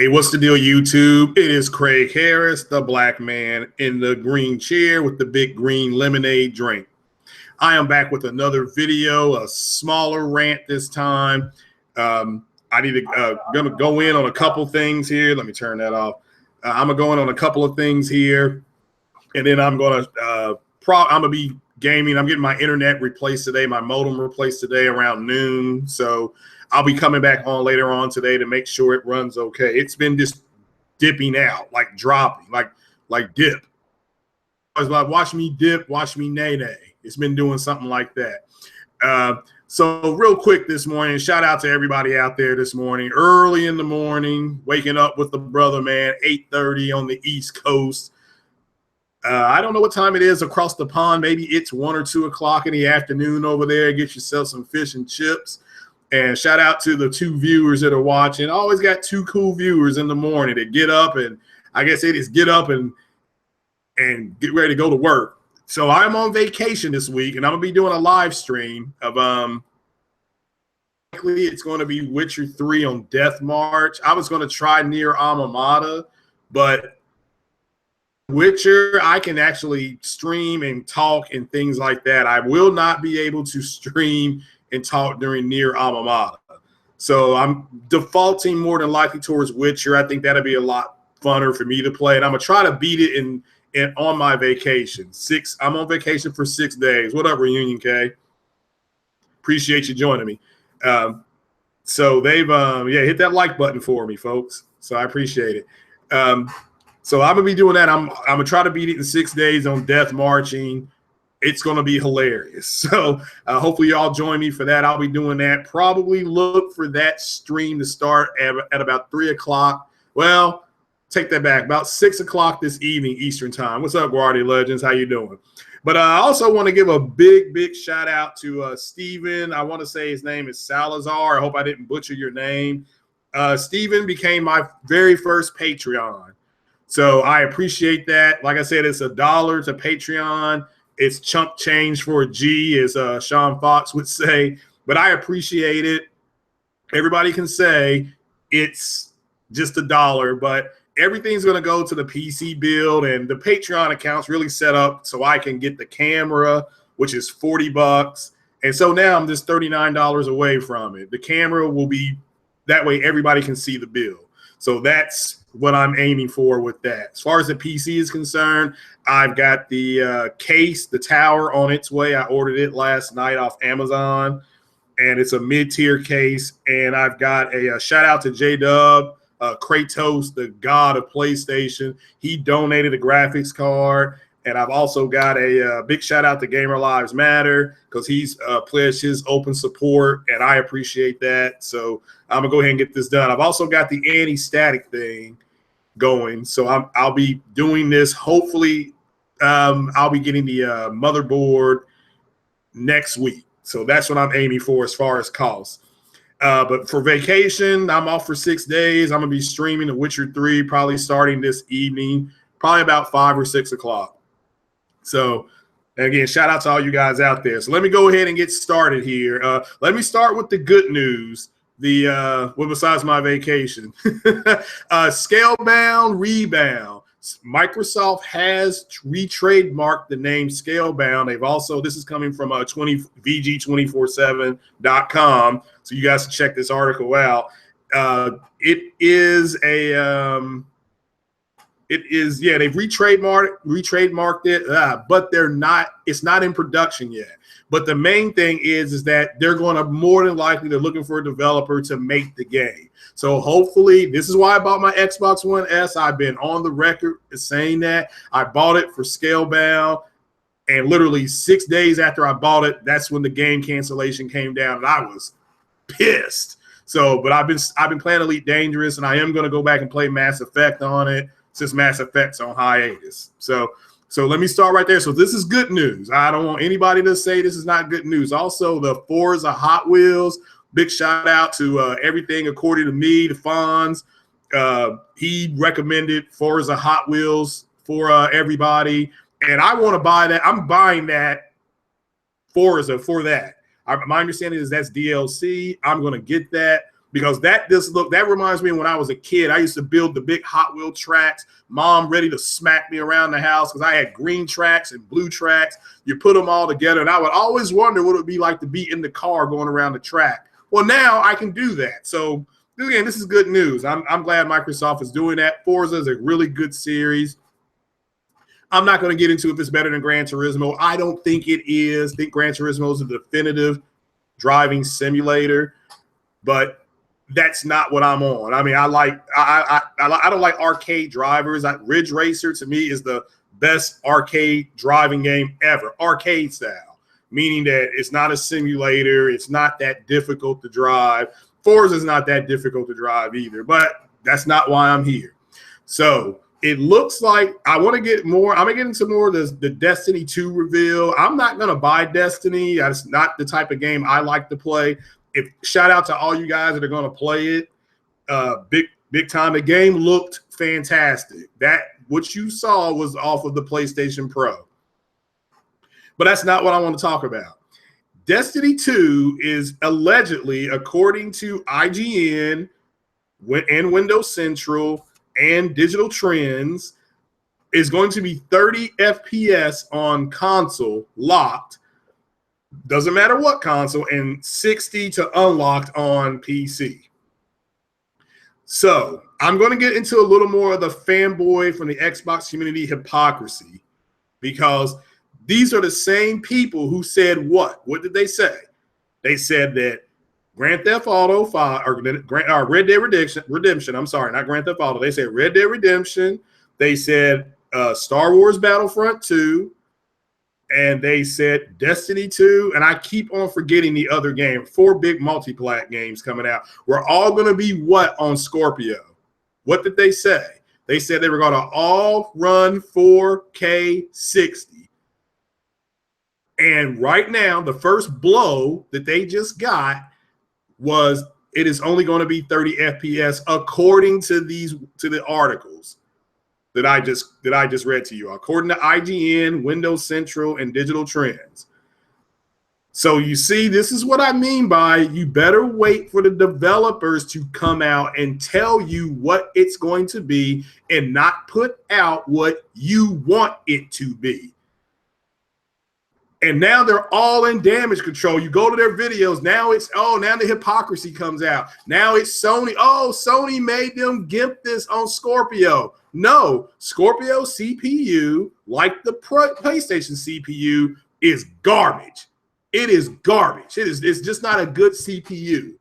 Hey, what's the deal, YouTube? It is Craig Harris, the black man in the green chair with the big green lemonade drink. I am back with another video, a smaller rant this time. I need to gonna go in on a couple things here. Let me turn that off. I'm gonna go in on a couple of things here, and then I'm gonna be gaming. I'm getting my internet replaced today, my modem replaced today around noon. So I'll be coming back on later on today to make sure it runs okay. It's been just dipping out, like dropping, like dip. I was like, watch me dip, watch me nay-nay. It's been doing something like that. So real quick this morning, shout out to everybody out there this morning, early in the morning, waking up with the brother, man, 8:30 on the East Coast. I don't know what time it is across the pond. Maybe it's 1 or 2 o'clock in the afternoon over there. Get yourself some fish and chips. And shout out to the 2 viewers that are watching. I always got 2 cool viewers in the morning that get up, and I guess they just get up and get ready to go to work. So I'm on vacation this week, and I'm gonna be doing a live stream of likely it's going to be Witcher 3 on Death March. I was going to try Near Alma Mater, but Witcher, I can actually stream and talk and things like that. I will not be able to stream and talk during Near Alma Mater. So I'm defaulting more than likely towards Witcher. I think that'll be a lot funner for me to play. And I'm gonna try to beat it in on my vacation. I'm on vacation for 6 days. What up, Reunion K? Appreciate you joining me. So they've hit that like button for me, folks. So I appreciate it. So I'm gonna be doing that. I'm gonna try to beat it in 6 days on Death Marching. It's going to be hilarious. So hopefully y'all join me for that. I'll be doing that. Probably look for that stream to start at about 3 o'clock. Well, take that back. About 6 o'clock this evening, Eastern time. What's up, Guardian Legends? How you doing? But I also want to give a big shout out to Steven. I want to say his name is Salazar. I hope I didn't butcher your name. Steven became my very first Patreon. So I appreciate that. Like I said, it's $1 to Patreon. It's chump change for a G, as Sean Fox would say, but I appreciate it. Everybody can say it's just $1, but everything's going to go to the PC build, and the Patreon account's really set up so I can get the camera, which is $40. And so now I'm just $39 away from it. The camera will be that way everybody can see the build. So that's what I'm aiming for with that. As far as the PC is concerned, I've got the case, the tower on its way. I ordered it last night off Amazon, and it's a mid-tier case. And I've got a shout out to J-Dub, Kratos, the god of PlayStation. He donated a graphics card. And I've also got a big shout out to Gamer Lives Matter, because he's pledged his open support, and I appreciate that. So I'm gonna go ahead and get this done. I've also got the anti-static thing going, so I'll be doing this. Hopefully, I'll be getting the motherboard next week. So that's what I'm aiming for as far as costs. But for vacation, I'm off for 6 days. I'm gonna be streaming The Witcher 3, probably starting this evening, probably about 5 or 6 o'clock. So again, shout out to all you guys out there. So let me go ahead and get started here. Let me start with the good news. Besides my vacation, Scalebound rebound. Microsoft has retrademarked the name Scalebound. They've also, this is coming from VG247.com. So you guys can check this article out. It is they've retrademarked it, but it's not in production yet. But the main thing is that they're going to more than likely, they're looking for a developer to make the game. So hopefully, this is why I bought my Xbox One S. I've been on the record saying that. I bought it for Scalebound, and literally 6 days after I bought it, that's when the game cancellation came down, and I was pissed. So, but I've been playing Elite Dangerous, and I am going to go back and play Mass Effect on it, since Mass Effect's on hiatus. So let me start right there. So this is good news. I don't want anybody to say this is not good news. Also, the Forza Hot Wheels, big shout out to Everything According to Me, the Fonz. He recommended Forza Hot Wheels for everybody. And I want to buy that. I'm buying that Forza for that. My understanding is that's DLC. I'm going to get that. because that reminds me of when I was a kid. I used to build the big Hot Wheel tracks. Mom ready to smack me around the house because I had green tracks and blue tracks. You put them all together, and I would always wonder what it would be like to be in the car going around the track. Well, now I can do that. So again, this is good news. I'm glad Microsoft is doing that. Forza is a really good series. I'm not going to get into if it's better than Gran Turismo. I don't think it is. I think Gran Turismo is a definitive driving simulator, but that's not what I'm on. I mean, I don't like arcade drivers. Ridge Racer to me is the best arcade driving game ever, arcade style, meaning that it's not a simulator. It's not that difficult to drive. Forza is not that difficult to drive either, but that's not why I'm here. So it looks like I want to get more. I'm going to get into more of the Destiny 2 reveal. I'm not going to buy Destiny. That's not the type of game I like to play. Shout out to all you guys that are going to play it. Big time. The game looked fantastic. What you saw was off of the PlayStation Pro. But that's not what I want to talk about. Destiny 2 is allegedly, according to IGN and Windows Central and Digital Trends, is going to be 30 FPS on console locked. Doesn't matter what console, and 60 to unlocked on PC. So I'm going to get into a little more of the fanboy from the Xbox community hypocrisy, because these are the same people who said what? What did they say? They said that Grand Theft Auto 5 or Red Dead Redemption. I'm sorry, not Grand Theft Auto. They said Red Dead Redemption. They said Star Wars Battlefront 2. And they said Destiny 2. And I keep on forgetting the other game. 4 big multi-plat games coming out. We're all going to be what on Scorpio? What did they say? They said they were going to all run 4K 60. And right now, the first blow that they just got was it is only going to be 30 FPS according to the articles that I just read to you, according to IGN, Windows Central, and Digital Trends. So you see, this is what I mean by you better wait for the developers to come out and tell you what it's going to be and not put out what you want it to be. And now they're all in damage control. You go to their videos. Now now the hypocrisy comes out. Now it's Sony. Oh, Sony made them gimp this on Scorpio. No, Scorpio CPU, like the PlayStation CPU, is garbage. It is garbage. It's just not a good CPU.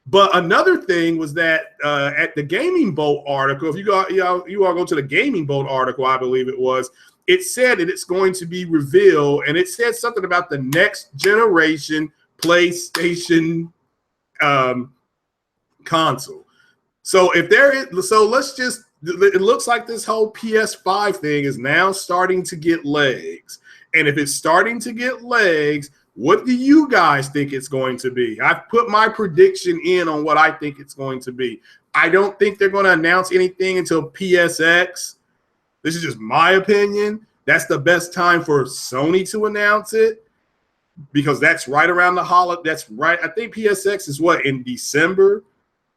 But another thing was that at the Gaming Bolt article, if you all go to the Gaming Bolt article, I believe it was, it said that it's going to be revealed, and it said something about the next generation PlayStation console. So it looks like this whole PS5 thing is now starting to get legs. And if it's starting to get legs, what do you guys think it's going to be? I've put my prediction in on what I think it's going to be. I don't think they're going to announce anything until PSX. This is just my opinion. That's the best time for Sony to announce it, because that's right around the holiday. That's right. I think PSX is what, in December,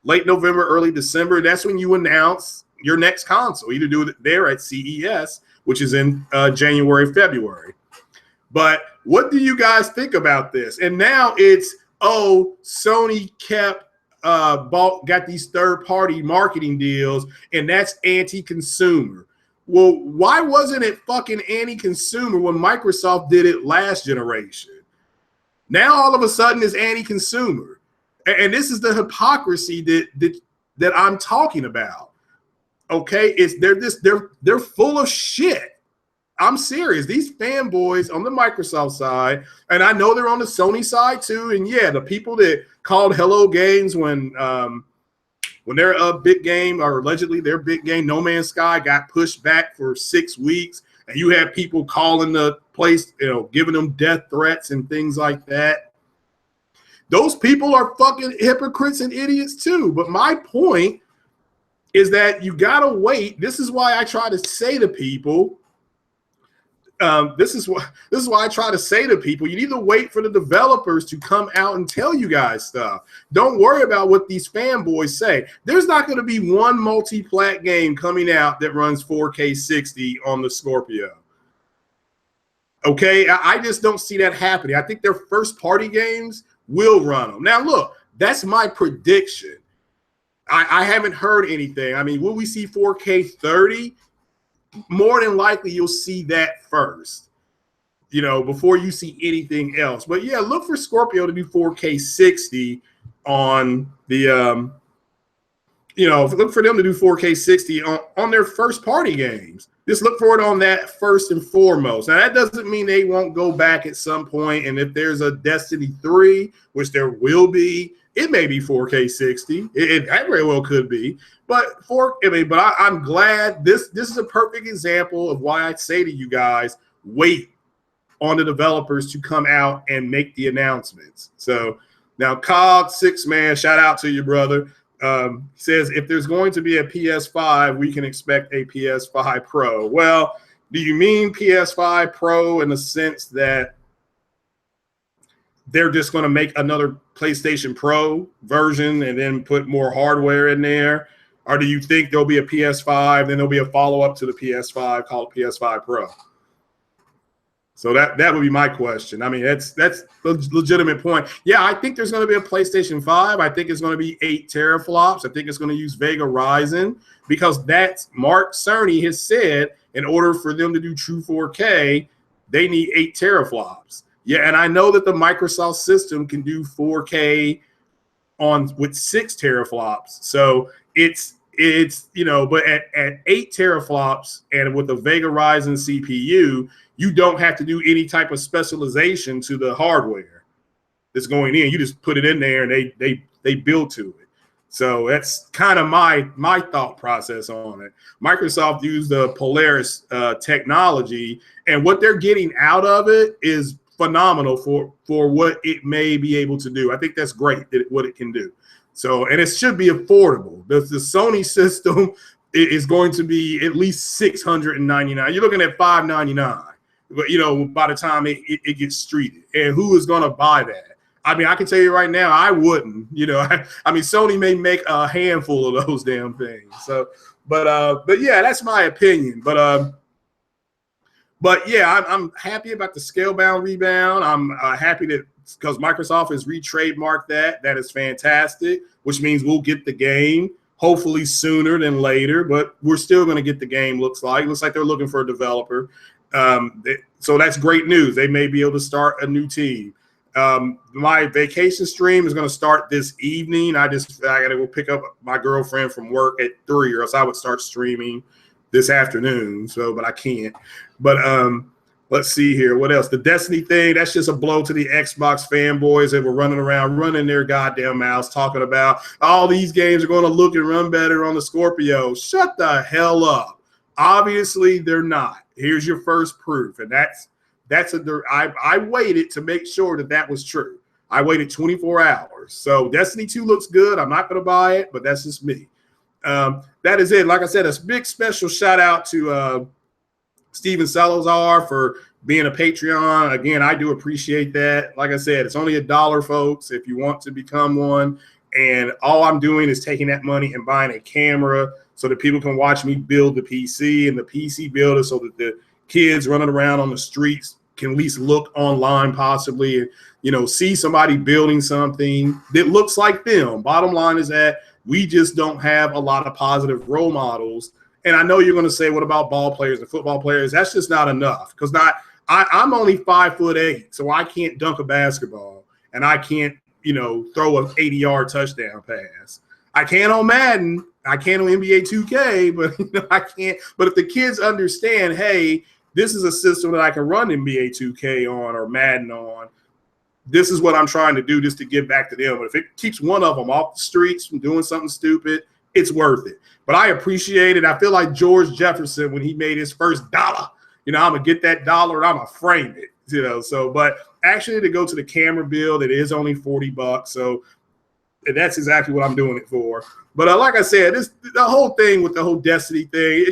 late November, early December. That's when you announce your next console. Either do it there at CES, which is in January, February. But what do you guys think about this? And now it's, Sony got these third-party marketing deals, and that's anti-consumer. Well, why wasn't it fucking anti-consumer when Microsoft did it last generation? Now all of a sudden it's anti-consumer. And this is the hypocrisy that I'm talking about. Okay, they're full of shit. I'm serious. These fanboys on the Microsoft side, and I know they're on the Sony side too. And yeah, the people that called Hello Games when their big game, or allegedly their big game, No Man's Sky, got pushed back for 6 weeks, and you have people calling the place, giving them death threats and things like that. Those people are fucking hypocrites and idiots too. But my point is that you gotta wait. This is why I try to say to people, This is why I try to say to people, you need to wait for the developers to come out and tell you guys stuff. Don't worry about what these fanboys say. There's not going to be one multi-plat game coming out that runs 4K 60 on the Scorpio. Okay, I just don't see that happening. I think their first party games will run them. Now, look, that's my prediction. I haven't heard anything. I mean, will we see 4K 30? More than likely, you'll see that first, before you see anything else. But yeah, look for Scorpio to do 4K 60 on the, look for them to do 4K 60 on their first party games. Just look for it on that first and foremost. Now, that doesn't mean they won't go back at some point. And if there's a Destiny 3, which there will be, it may be 4K 60. It very well could be. But I'm glad this is a perfect example of why I say to you guys, wait on the developers to come out and make the announcements. So now Cog 6-man, shout out to you, brother. Says if there's going to be a PS5, we can expect a PS5 Pro. Well, do you mean PS5 Pro in the sense that they're just going to make another PlayStation Pro version and then put more hardware in there? Or do you think there'll be a PS5, then there'll be a follow-up to the PS5 called PS5 Pro? So that would be my question. I mean, that's a legitimate point. Yeah, I think there's going to be a PlayStation 5. I think it's going to be 8 teraflops. I think it's going to use Vega Ryzen because that's Mark Cerny has said in order for them to do true 4K, they need 8 teraflops. Yeah, and I know that the Microsoft system can do 4K with 6 teraflops. So it's but at 8 teraflops and with the Vega Ryzen CPU, you don't have to do any type of specialization to the hardware that's going in. You just put it in there and they build to it. So that's kind of my thought process on it. Microsoft used the Polaris technology, and what they're getting out of it is phenomenal for what it may be able to do. I think that's great what it can do. So, and it should be affordable. The Sony system is going to be at least $699. You're looking at $599. But by the time it gets streeted, and who is going to buy that? I mean, I can tell you right now, I wouldn't. I mean, Sony may make a handful of those damn things. So, but yeah, that's my opinion. But yeah, I'm happy about the Scalebound rebound. I'm happy that because Microsoft has re-trademarked that. That is fantastic, which means we'll get the game hopefully sooner than later. But we're still going to get the game. Looks like they're looking for a developer. So that's great news. They may be able to start a new team. My vacation stream is going to start this evening. I got to go pick up my girlfriend from work at 3, or else I would start streaming this afternoon. So, but I can't. But let's see here. What else? The Destiny thing, that's just a blow to the Xbox fanboys that were running their goddamn mouths talking about all these games are going to look and run better on the Scorpio. Shut the hell up. Obviously, they're not. Here's your first proof, and I waited to make sure that was true. I waited 24 hours. So Destiny 2 looks good. I'm not going to buy it, but that's just me. That is it. Like I said, a big special shout out to Steven Salazar for being a Patreon. Again, I do appreciate that. Like I said, it's only $1, folks, if you want to become one. And all I'm doing is taking that money and buying a camera so that people can watch me build the PC and the PC builder so that the kids running around on the streets can at least look online possibly and, see somebody building something that looks like them. Bottom line is that we just don't have a lot of positive role models. And I know you're going to say, what about ball players and football players? That's just not enough because I'm only 5'8", so I can't dunk a basketball and I can't, throw an 80-yard touchdown pass. I can on Madden. I can on NBA 2K, but I can't. But if the kids understand, hey, this is a system that I can run NBA 2K on or Madden on, this is what I'm trying to do just to give back to them. But if it keeps one of them off the streets from doing something stupid, it's worth it. But I appreciate it. I feel like George Jefferson when he made his first dollar. I'm going to get that dollar and I'm going to frame it. So, but actually to go to the camera build, it is only $40. So that's exactly what I'm doing it for. But like I said, the whole thing with the whole Destiny thing,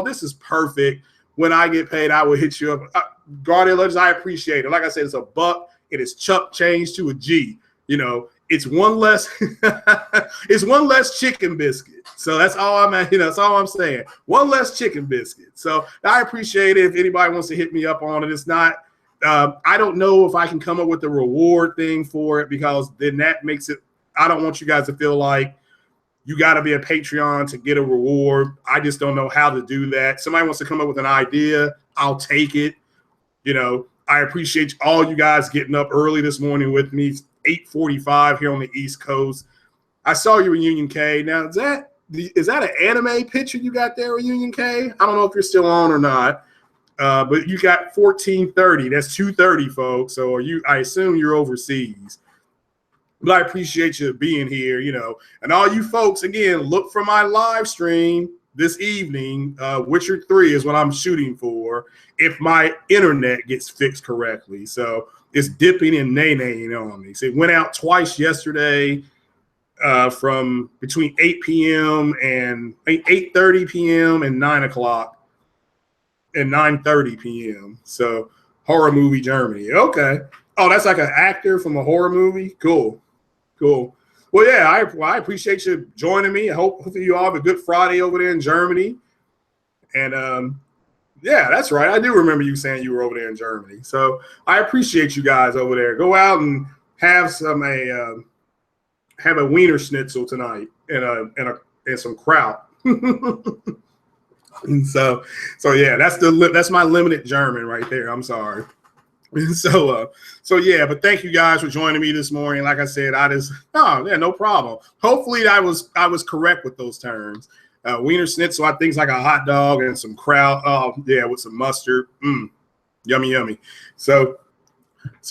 this is perfect. When I get paid, I will hit you up. Guardian Legends, I appreciate it. Like I said, it's $1. It is Chuck changed to a G. You know, it's one less it's one less chicken biscuit. So that's all I'm at, that's all I'm saying. One less chicken biscuit. So I appreciate it. If anybody wants to hit me up on it, it's not I don't know if I can come up with a reward thing for it, because then that makes it, I don't want you guys to feel like you got to be a Patreon to get a reward. I just don't know how to do that. Somebody wants to come up with an idea, I'll take it. I appreciate all you guys getting up early this morning with me. It's 8:45 here on the East Coast. I saw you in Union K. Now, is that an anime picture you got there in Union K? I don't know if you're still on or not, but you got 14:30. That's 2:30, folks. So I assume you're overseas. But I appreciate you being here, And all you folks, again, look for my live stream this evening. Witcher 3 is what I'm shooting for, if my internet gets fixed correctly. So it's dipping and nay-naying on me. So it went out twice yesterday from between 8 p.m. and 8:30 p.m. and 9 o'clock and 9:30 p.m. So horror movie Germany. Okay. Oh, that's like an actor from a horror movie? Cool. Well, yeah, I appreciate you joining me. I hope you all have a good Friday over there in Germany. And yeah, that's right. I do remember you saying you were over there in Germany. So I appreciate you guys over there. Go out and have a wiener schnitzel tonight and some kraut. And so yeah, that's my limited German right there. I'm sorry. So yeah, but thank you guys for joining me this morning. Like I said, no problem. Hopefully I was correct with those terms. Wiener schnitzel, I think, is like a hot dog and some kraut. Oh yeah, with some mustard. Yummy. So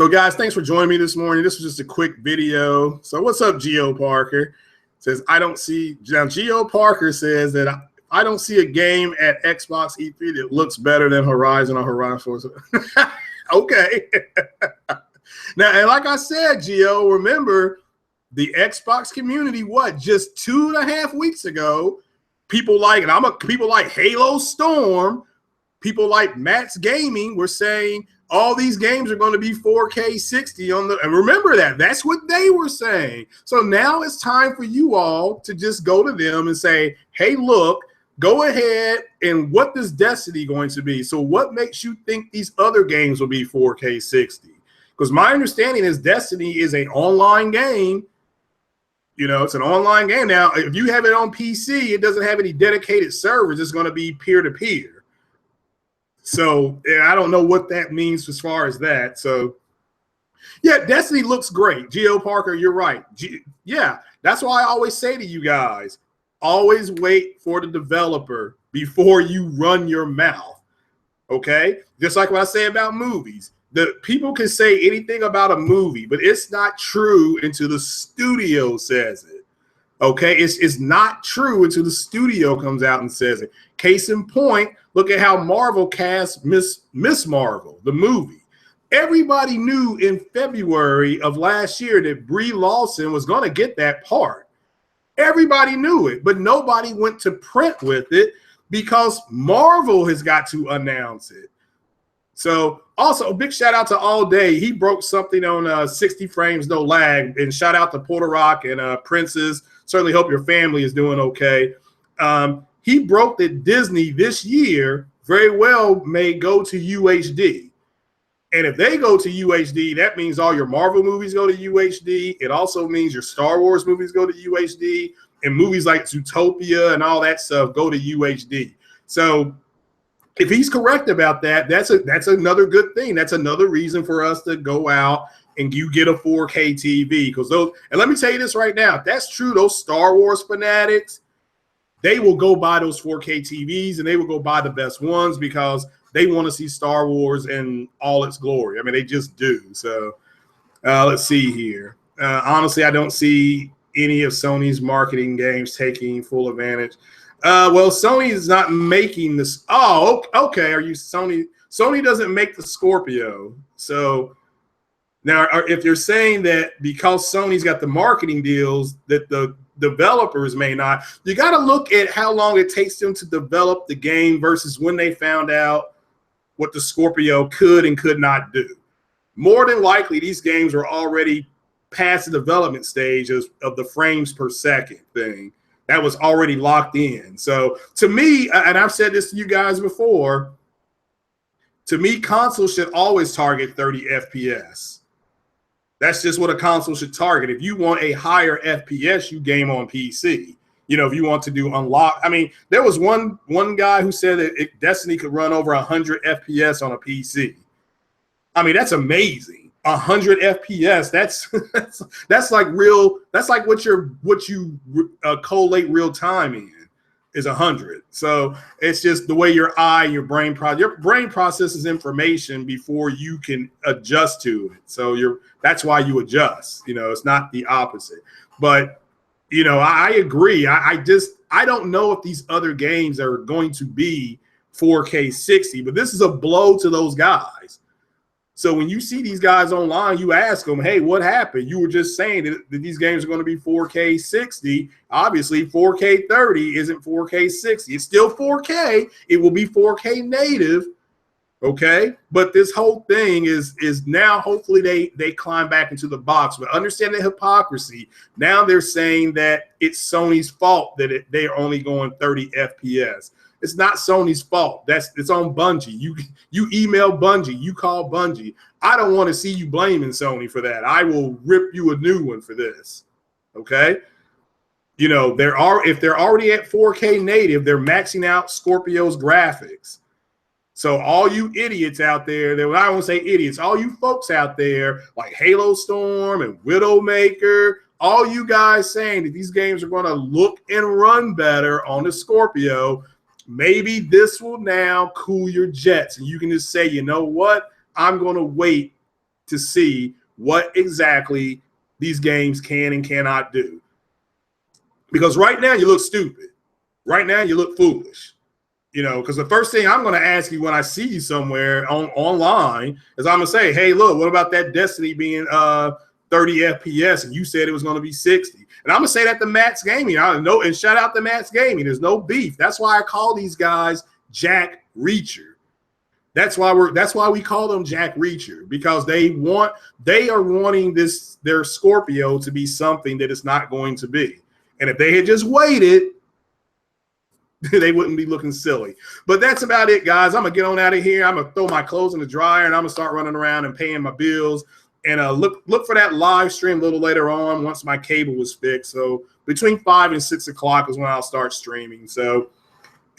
guys, thanks for joining me this morning. This was just a quick video. So what's up, Geo Parker? Says I don't see. Now Geo Parker says that I don't see a game at Xbox E3 that looks better than Horizon or Horizon Forza. Okay. Now, and like I said, Gio, remember the Xbox community, just 2.5 weeks ago, people like Halo Storm, people like Matt's Gaming were saying all these games are going to be 4K 60 and remember that's what they were saying. So now it's time for you all to just go to them and say, hey, look, go ahead, and what is Destiny going to be? So what makes you think these other games will be 4K 60? Because my understanding is Destiny is an online game. It's an online game. Now, if you have it on PC, it doesn't have any dedicated servers. It's going to be peer-to-peer. So I don't know what that means as far as that. So, yeah, Destiny looks great. Geo Parker, you're right. Yeah, that's why I always say to you guys, always wait for the developer before you run your mouth, okay? Just like what I say about movies. The people can say anything about a movie, but it's not true until the studio says it, okay? It's not true until the studio comes out and says it. Case in point, look at how Marvel cast Miss Marvel, the movie. Everybody knew in February of last year that Brie Larson was going to get that part. Everybody knew it, but nobody went to print with it because Marvel has got to announce it. So also a big shout out to All Day. He broke something on 60 frames, no lag, and shout out to Porter Rock and Princess. Certainly hope your family is doing okay. He broke that Disney this year very well may go to UHD. And if they go to UHD, that means all your Marvel movies go to UHD. It also means your Star Wars movies go to UHD, and movies like Zootopia and all that stuff go to UHD. So if he's correct about that, that's another good thing. That's another reason for us to go out and you get a 4K TV. Because those, and let me tell you this right now, if that's true, those Star Wars fanatics, they will go buy those 4K TVs and they will go buy the best ones because they want to see Star Wars in all its glory. I mean, they just do. So let's see here. Honestly, I don't see any of Sony's marketing games taking full advantage. Well, Sony is not making this. Oh, okay. Are you Sony? Sony doesn't make the Scorpio. So now if you're saying that because Sony's got the marketing deals that the developers may not, you got to look at how long it takes them to develop the game versus when they found out what the Scorpio could and could not do. More than likely, these games are already past the development stage of the frames per second thing. That was already locked in. So to me, and I've said this to you guys before, to me, consoles should always target 30 FPS. That's just what a console should target. If you want a higher FPS, you game on PC. You know, if you want to do unlock, I mean, there was one guy who said that Destiny could run over 100 FPS on a PC. I mean, that's amazing. 100 FPS. That's like real. That's like what you collate real time in is 100. So it's just the way your brain processes information before you can adjust to it. So that's why you adjust. You know, it's not the opposite. But you know, I agree. I don't know if these other games are going to be 4K 60, but this is a blow to those guys. So when you see these guys online, you ask them, hey, what happened? You were just saying that these games are going to be 4K 60. Obviously, 4K 30 isn't 4K 60. It's still 4K. It will be 4K native. Okay, but this whole thing is now hopefully they climb back into the box. But understand the hypocrisy. Now they're saying that it's Sony's fault that they are only going 30 FPS. It's not Sony's fault. It's on Bungie. You email Bungie. You call Bungie. I don't want to see you blaming Sony for that. I will rip you a new one for this. Okay. You know, if they're already at 4K native, they're maxing out Scorpio's graphics. So all you idiots out there, I won't say idiots, all you folks out there like Halo Storm and Widowmaker, all you guys saying that these games are going to look and run better on the Scorpio, maybe this will now cool your jets. And you can just say, you know what? I'm going to wait to see what exactly these games can and cannot do. Because right now you look stupid. Right now you look foolish. You know, because the first thing I'm going to ask you when I see you somewhere online is I'm going to say, hey, look, what about that Destiny being 30 FPS? And you said it was going to be 60. And I'm going to say that to Matt's Gaming. I know, and shout out to Matt's Gaming. There's no beef. That's why I call these guys Jack Reacher. That's why we call them Jack Reacher, because they are wanting their Scorpio to be something that it's not going to be. And if they had just waited, they wouldn't be looking silly. But that's about it, guys. I'm going to get on out of here. I'm going to throw my clothes in the dryer, and I'm going to start running around and paying my bills. And look for that live stream a little later on once my cable was fixed. So between 5 and 6 o'clock is when I'll start streaming. So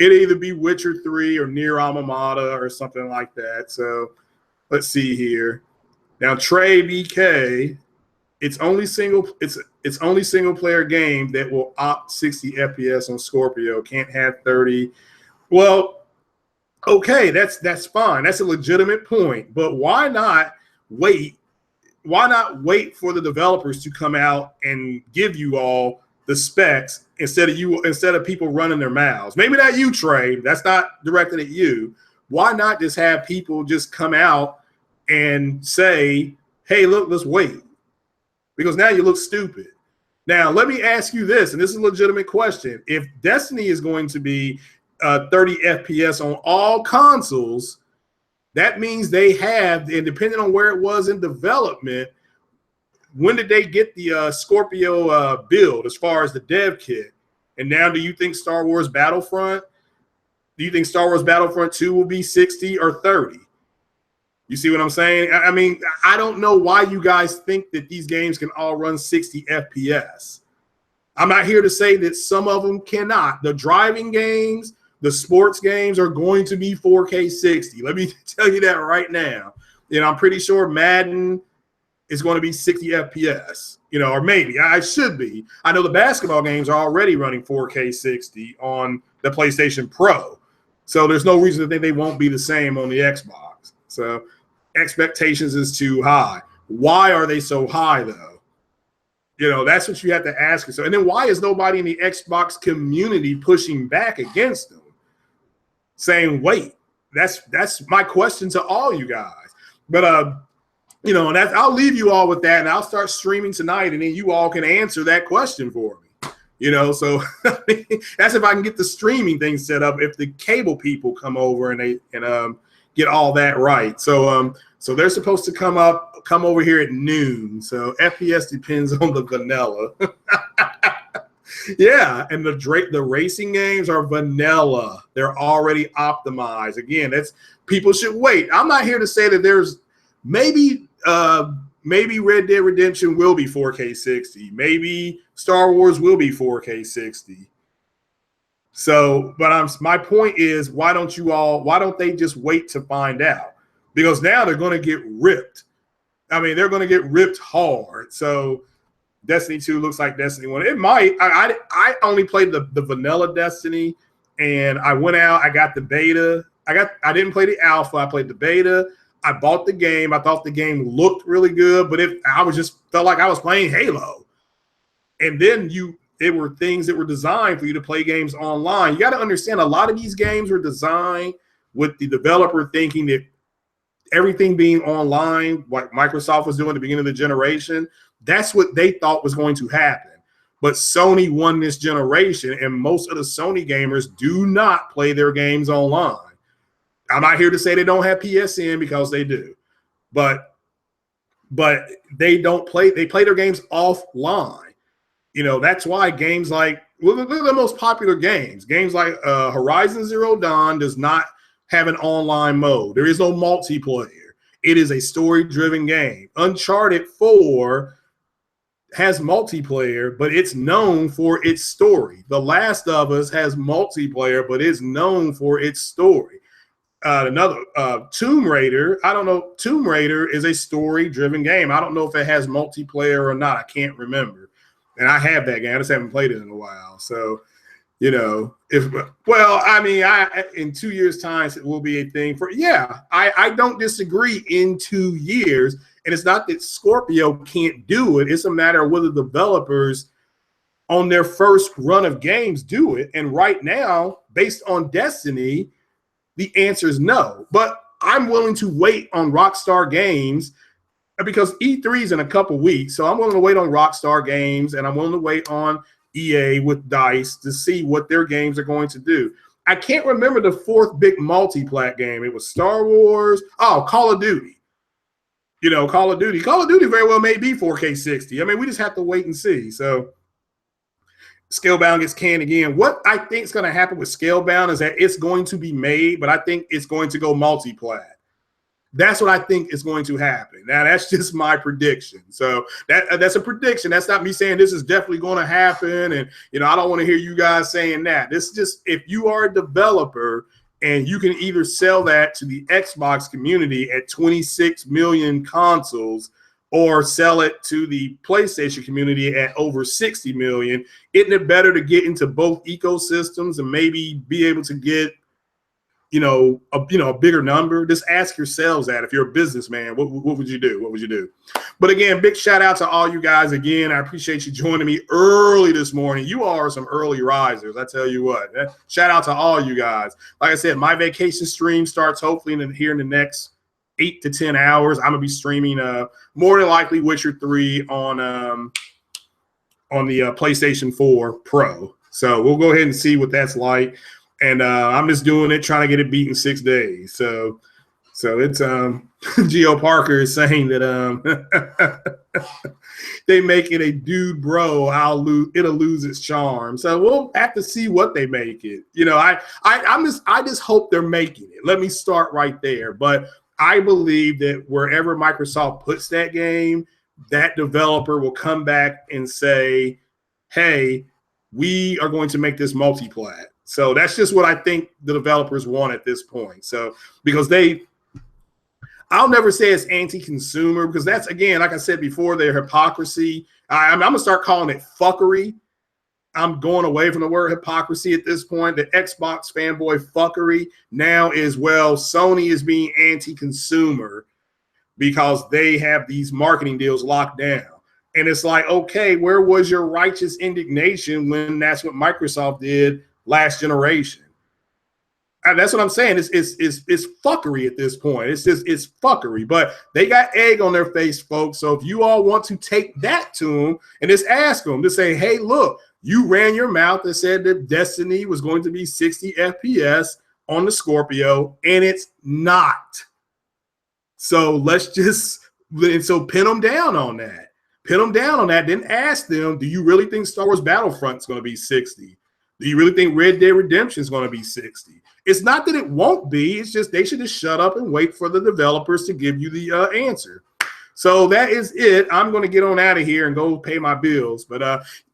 it'll either be Witcher 3 or Nier Automata or something like that. So let's see here. Now, Trey BK, it's only single player game that will opt 60 FPS on Scorpio. Can't have 30. Well, okay, that's fine. That's a legitimate point. But why not wait? Why not wait for the developers to come out and give you all the specs instead of people running their mouths? Maybe not you, Trey. That's not directed at you. Why not just have people just come out and say, hey, look, let's wait. Because now you look stupid. Now, let me ask you this, and this is a legitimate question. If Destiny is going to be 30 FPS on all consoles, that means they have, and depending on where it was in development, when did they get the Scorpio build as far as the dev kit? And now do you think Star Wars Battlefront 2 will be 60 or 30? You see what I'm saying? I mean, I don't know why you guys think that these games can all run 60 FPS. I'm not here to say that some of them cannot. The driving games, the sports games are going to be 4K 60. Let me tell you that right now. You know, I'm pretty sure Madden is going to be 60 FPS, you know, or maybe I should be. I know the basketball games are already running 4K 60 on the PlayStation Pro. So there's no reason to think they won't be the same on the Xbox. So expectations is too high. Why are they so high, though? You know, that's what you have to ask yourself. And then why is nobody in the Xbox community pushing back against them, saying, wait? That's my question to all you guys. But you know, and I'll leave you all with that, and I'll start streaming tonight, and then you all can answer that question for me. You know, so that's if I can get the streaming thing set up. If the cable people come over and get all that right. So so they're supposed to come over here at noon. So FPS depends on the vanilla. Yeah, and the racing games are vanilla. They're already optimized. Again, that's people should wait. I'm not here to say that there's maybe Red Dead Redemption will be 4K 60. Maybe Star Wars will be 4K 60. So, but my point is, why don't they just wait to find out? Because now they're going to get ripped. I mean, they're going to get ripped hard. So Destiny 2 looks like Destiny 1. It might. I only played the vanilla Destiny, and I went out. I got the beta. I didn't play the alpha. I played the beta. I bought the game. I thought the game looked really good, but I felt like I was playing Halo. And then there were things that were designed for you to play games online. You got to understand, a lot of these games were designed with the developer thinking that everything being online, like Microsoft was doing at the beginning of the generation, that's what they thought was going to happen. But Sony won this generation, and most of the Sony gamers do not play their games online. I'm not here to say they don't have PSN, because they do. But they don't play. They play their games offline. You know, that's why games like, look at the most popular games. Games like Horizon Zero Dawn does not have an online mode. There is no multiplayer. It is a story-driven game. Uncharted 4 has multiplayer, but it's known for its story. The Last of Us has multiplayer, but it's known for its story. Another Tomb Raider, I don't know. Tomb Raider is a story-driven game. I don't know if it has multiplayer or not. I can't remember. And I have that game. I just haven't played it in a while. So, you know, in 2 years' time, it will be a thing for, I don't disagree in 2 years. And it's not that Scorpio can't do it. It's a matter of whether the developers on their first run of games do it. And right now, based on Destiny, the answer is no. But I'm willing to wait on Rockstar Games, because E3 is in a couple weeks. So I'm willing to wait on Rockstar Games, and I'm willing to wait on EA with DICE to see what their games are going to do. I can't remember the fourth big multi-plat game. It was Star Wars. Oh, Call of Duty. You know, Call of Duty very well may be 4K 60. I mean, we just have to wait and see. So Scalebound gets canned again. What I think is going to happen with Scalebound is that it's going to be made, but I think it's going to go multi-plat. That's what I think is going to happen. Now, that's just my prediction. So that's a prediction. That's not me saying this is definitely going to happen. And, you know, I don't want to hear you guys saying that. This is just, if you are a developer and you can either sell that to the Xbox community at 26 million consoles, or sell it to the PlayStation community at over 60 million, isn't it better to get into both ecosystems and maybe be able to get, a bigger number? Just ask yourselves that. If you're a businessman, what would you do? What would you do? But again, big shout out to all you guys. Again, I appreciate you joining me early this morning. You all are some early risers. I tell you what, shout out to all you guys. Like I said, my vacation stream starts hopefully here in the next 8 to 10 hours. I'm gonna be streaming more than likely Witcher 3 on the PlayStation 4 Pro. So we'll go ahead and see what that's like. And I'm just doing it, trying to get it beat in 6 days. So it's Geo Parker is saying that they make it a dude bro, it'll lose its charm. So we'll have to see what they make it. You know, I just hope they're making it. Let me start right there. But I believe that wherever Microsoft puts that game, that developer will come back and say, hey, we are going to make this multi-plat. So that's just what I think the developers want at this point. So because I'll never say it's anti-consumer, because that's, again, like I said before, their hypocrisy. I'm going to start calling it fuckery. I'm going away from the word hypocrisy at this point. The Xbox fanboy fuckery now is, well, Sony is being anti-consumer because they have these marketing deals locked down. And it's like, okay, where was your righteous indignation when that's what Microsoft did last generation? And that's what I'm saying. It's fuckery at this point. It's fuckery. But they got egg on their face, folks. So if you all want to take that to them and just ask them to say, hey, look, you ran your mouth and said that Destiny was going to be 60 FPS on the Scorpio, and it's not. So let's just, and so pin them down on that. Pin them down on that. Then ask them, do you really think Star Wars Battlefront is going to be 60? Do you really think Red Dead Redemption is going to be 60? It's not that it won't be. It's just they should just shut up and wait for the developers to give you the answer. So that is it. I'm going to get on out of here and go pay my bills. But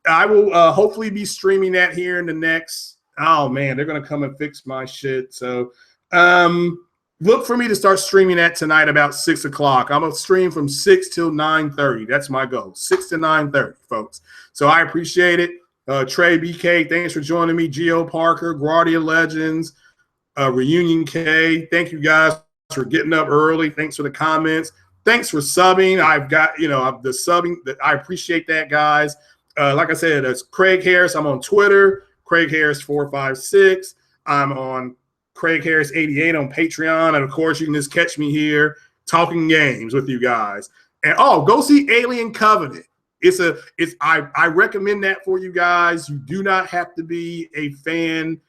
I will hopefully be streaming that here in the next, oh, man, they're going to come and fix my shit. So look for me to start streaming that tonight about 6 o'clock. I'm going to stream from 6 till 9:30. That's my goal, 6 to 9:30, folks. So I appreciate it. Trey BK, thanks for joining me. Geo Parker, Guardia Legends, Reunion K. Thank you guys for getting up early. Thanks for the comments. Thanks for subbing. I've got, the subbing. I appreciate that, guys. Like I said, it's Craig Harris. I'm on Twitter, Craig Harris 456. I'm on Craig Harris 88 on Patreon. And of course, you can just catch me here talking games with you guys. And go see Alien Covenant. I recommend that for you guys. You do not have to be a fan.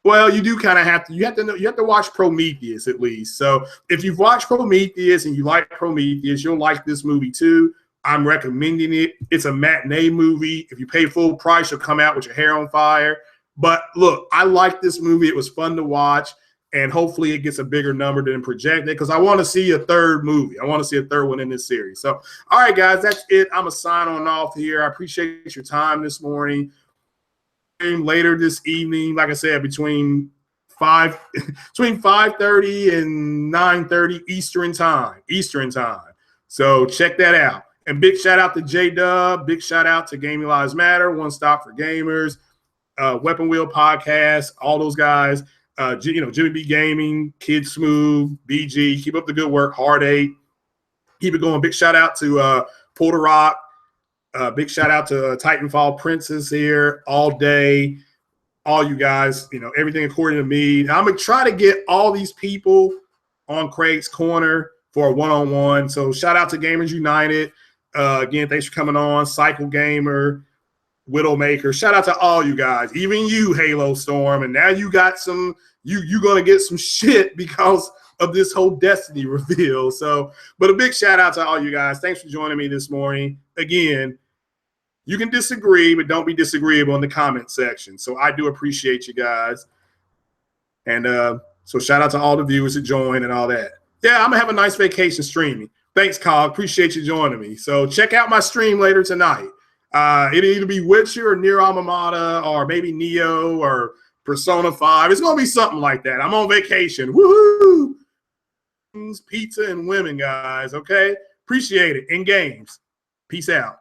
Well, you do kind of have to. You have to watch Prometheus at least. So if you've watched Prometheus and you like Prometheus, you'll like this movie too. I'm recommending it. It's a matinee movie. If you pay full price, you'll come out with your hair on fire. But look, I like this movie. It was fun to watch, and hopefully it gets a bigger number than projected because I want to see a third movie. I want to see a third one in this series. So, all right, guys, that's it. I'm going to sign on off here. I appreciate your time this morning. Later this evening, like I said, between 5:30 and 9:30 Eastern time. So check that out. And big shout out to J-Dub. Big shout out to Gaming Lives Matter, One Stop for Gamers, Weapon Wheel Podcast, all those guys. Jimmy B Gaming, Kid Smooth, BG. Keep up the good work. Hard 8. Keep it going. Big shout out to Porter Rock. Big shout out to Titanfall Princess here all day. All you guys, everything according to me. Now, I'm going to try to get all these people on Craig's Corner for a one-on-one. So shout out to Gamers United. Again, thanks for coming on. Cycle Gamer, Widowmaker. Shout out to all you guys, even you, Halo Storm. And now you got some, you're going to get some shit because of this whole Destiny reveal. So, but a big shout out to all you guys. Thanks for joining me this morning. Again, you can disagree, but don't be disagreeable in the comment section. So I do appreciate you guys. And so shout out to all the viewers that joined and all that. Yeah, I'm going to have a nice vacation streaming. Thanks, Cog. Appreciate you joining me. So check out my stream later tonight. It'll either be Witcher or Nier Automata or maybe Neo or Persona 5. It's going to be something like that. I'm on vacation. Woohoo! Pizza and women, guys. Okay? Appreciate it. In games. Peace out.